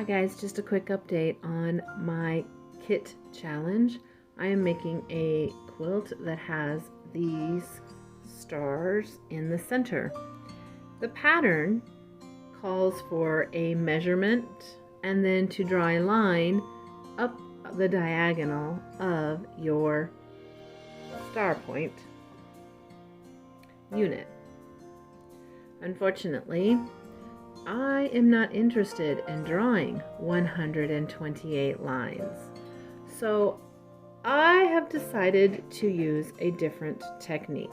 Hi guys, just a quick update on my kit challenge. I am making a quilt that has these stars in the center. The pattern calls for a measurement and then to draw a line up the diagonal of your star point unit. Unfortunately, I am not interested in drawing 128 lines, so I have decided to use a different technique.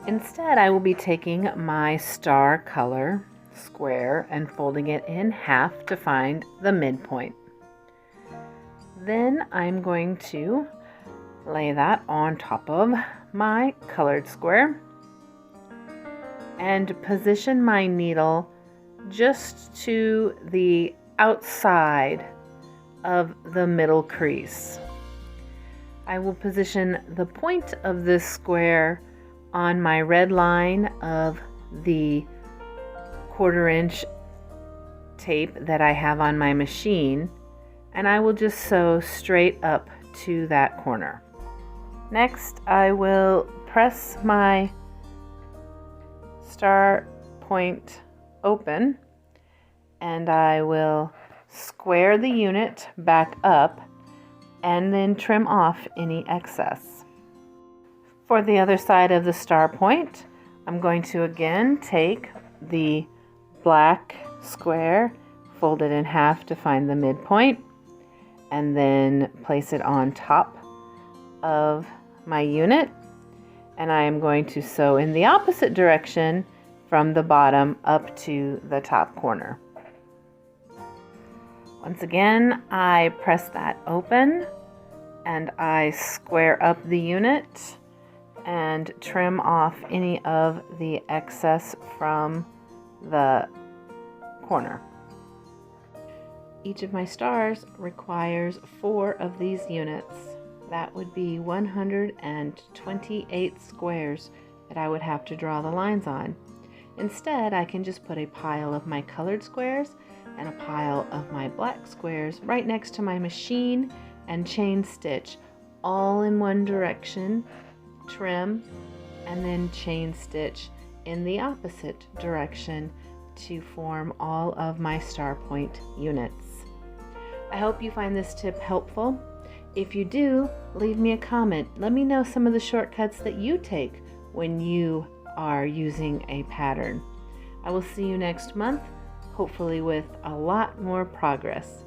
Instead, I will be taking my star color square and folding it in half to find the midpoint. Then I'm going to lay that on top of my colored square and position my needle just to the outside of the middle crease. I will position the point of this square on my red line of the 1/4 inch tape that I have on my machine, and I will just sew straight up to that corner. Next, I will press my star point open and I will square the unit back up and then trim off any excess. For the other side of the star point, I'm going to again take the black square, fold it in half to find the midpoint, and then place it on top of my unit. And I am going to sew in the opposite direction from the bottom up to the top corner. Once again, I press that open and I square up the unit and trim off any of the excess from the corner. Each of my stars requires 4 of these units. That would be 128 squares that I would have to draw the lines on. Instead, I can just put a pile of my colored squares and a pile of my black squares right next to my machine and chain stitch all in one direction, trim, and then chain stitch in the opposite direction to form all of my star point units. I hope you find this tip helpful. If you do, leave me a comment. Let me know some of the shortcuts that you take when you are using a pattern. I will see you next month, hopefully with a lot more progress.